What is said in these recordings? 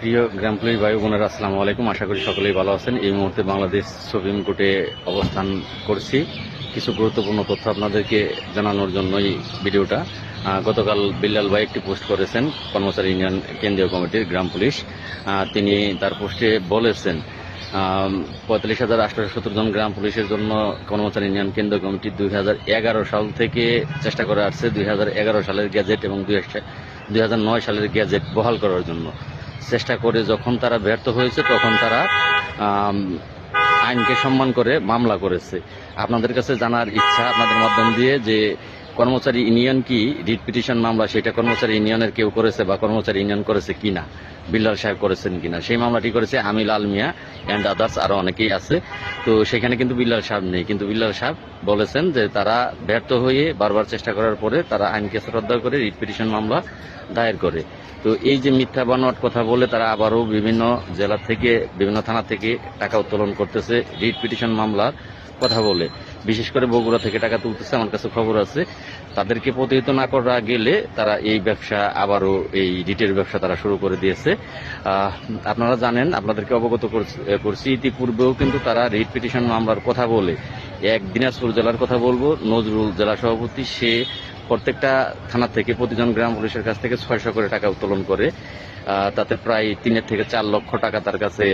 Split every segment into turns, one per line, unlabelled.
প্রিয় গ্রাম পুলিশ ভাই বোনেরা, আসসালামু আলাইকুম। আশা করি সকলেই ভালো আছেন। এই মুহূর্তে বাংলাদেশ সুপ্রিম কোর্টে অবস্থান করছি। কিছু গুরুত্বপূর্ণ তথ্য আপনাদেরকে জানানোর জন্যই ভিডিওটা। গতকাল বিল্লাল ভাই একটি পোস্ট করেছেন, কর্মচারী ইউনিয়ন কেন্দ্রীয় কমিটির গ্রাম পুলিশ। তিনি তার পোস্টে বলেছেন 45,817 জন গ্রাম পুলিশের জন্য কর্মচারী ইউনিয়ন কেন্দ্রীয় কমিটি 2011 সাল থেকে চেষ্টা করে আসছে 2011 সালের গ্যাজেট এবং 2009 সালের গ্যাজেট বহাল করার জন্য। চেষ্টা করে যখন তারা ব্যর্থ হয়েছে তখন তারা আইনকে সম্মান করে মামলা করেছে। আপনাদের কাছে জানার ইচ্ছা আপনাদের মাধ্যম দিয়ে যে কর্মচারী ইউনিয়ন কি রিট পিটিশন মামলা সেটা কর্মচারী ইউনিয়নের কেউ করেছে বা কর্মচারী ইউনিয়ন করেছে কিনা, বিল্লাল সাহেব করেছেন কিনা। সেই মামলাটি করেছে আমিল আল মিয়া অ্যান্ড আদার্স, আরো অনেকেই আছে। তো সেখানে কিন্তু বিল্লাল সাহেব নেই, কিন্তু বিল্লাল সাহেব বলেছেন যে তারা ব্যর্থ হয়ে বারবার চেষ্টা করার পরে তারা আইনকে শ্রদ্ধা করে রিট পিটিশন মামলা দায়ের করে। তো এই যে মিথ্যা বানোয়াট কথা বলে তারা আবারও বিভিন্ন জেলা থেকে বিভিন্ন থানা থেকে টাকা উত্তোলন করতেছে রিট পিটিশন মামলার কথা বলে, বিশেষ করে বগুড়া থেকে টাকা তুলতেছে, আমার কাছে খবর আছে। তাদেরকে প্রতিহত না করা গেলে তারা এই ব্যবসা আবারও এই রিটের ব্যবসা তারা শুরু করে দিয়েছে। আপনারা জানেন, আপনাদেরকে অবগত করছি ইতিপূর্বেও কিন্তু তারা রিট পিটিশন মামলার কথা বলে, এক দিনাজপুর জেলার কথা বলবো, নজরুল জেলা সভাপতি, সে প্রত্যেকটা থানা থেকে প্রতিজন গ্রাম পুলিশের কাছ থেকে 600 করে টাকা উত্তোলন করে। তাতে প্রায় 3 থেকে 4 লক্ষ টাকা তার কাছে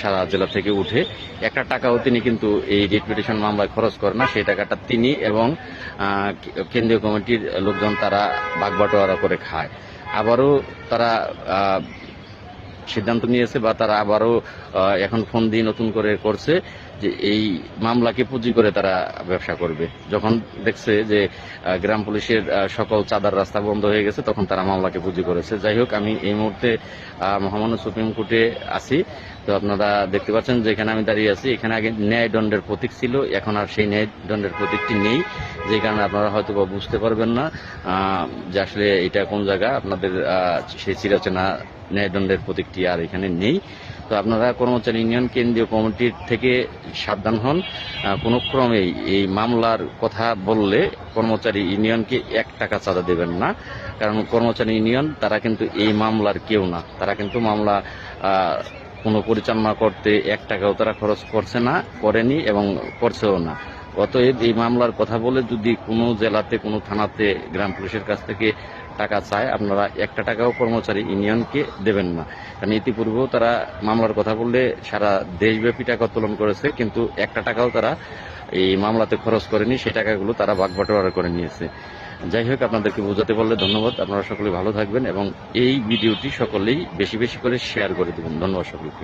সারা জেলা থেকে উঠে। একটা টাকাও তিনি কিন্তু এই রিট পিটিশন মামলায় খরচ করে না। সেই টাকাটা তিনি এবং কেন্দ্রীয় কমিটির লোকজন তারা ভাগবাটোয়ারা করে খায়। আবারও তারা সিদ্ধান্ত নিয়েছে বা তারা আবারও এখন ফোন দিয়ে নতুন করে করছে যে এই মামলাকে পুঁজি করে তারা ব্যবসা করবে। যখন দেখছে যে গ্রাম পুলিশের সকল চাঁদার রাস্তা বন্ধ হয়ে গেছে তখন তারা মামলাকে পুঁজি করেছে। যাই হোক, আমি এই মুহূর্তে মহামান্য সুপ্রিম কোর্টে আছি। তো আপনারা দেখতে পাচ্ছেন যে এখানে আমি দাঁড়িয়ে আছি। এখানে আগে ন্যায় দণ্ডের প্রতীক ছিল, এখন আর সেই ন্যায় দণ্ডের প্রতীকটি নেই, যে কারণে আপনারা হয়তো বা বুঝতে পারবেন না যে আসলে এটা কোন জায়গা। আপনাদের সেই চিরচেনা ন্যায়দণ্ডের প্রতীকটি আর এখানে নেই। তো আপনারা কর্মচারী ইউনিয়ন কেন্দ্রীয় কমিটির থেকে সাবধান হন। কোনো ক্রমেই এই মামলার কথা বললে কর্মচারী ইউনিয়নকে 1 টাকা চাঁদা দেবেন না, কারণ কর্মচারী ইউনিয়ন তারা কিন্তু এই মামলার কেউ না। তারা কিন্তু মামলা কোনো পরিচালনা করতে 1 টাকাও তারা খরচ করছে না, করেনি এবং করছেও না। অতএব এই মামলার কথা বলে যদি কোনো জেলাতে কোনো থানাতে গ্রাম পুলিশের কাছ থেকে টাকা চায়, আপনারা 1 টাকাও কর্মচারী ইউনিয়নকে দেবেন না। কারণ ইতিপূর্বেও তারা মামলার কথা বললে সারা দেশব্যাপী টাকা উত্তোলন করেছে, কিন্তু 1 টাকাও তারা এই মামলাতে খরচ করেনি। সেই টাকাগুলো তারা ভাগবাটোয়ারা করে নিয়েছে। যাই হোক, আপনাদেরকে বোঝাতে পারলে ধন্যবাদ। আপনারা সকলে ভালো থাকবেন এবং এই ভিডিওটি সকলেই বেশি বেশি করে শেয়ার করে দেবেন। ধন্যবাদ সকলকে।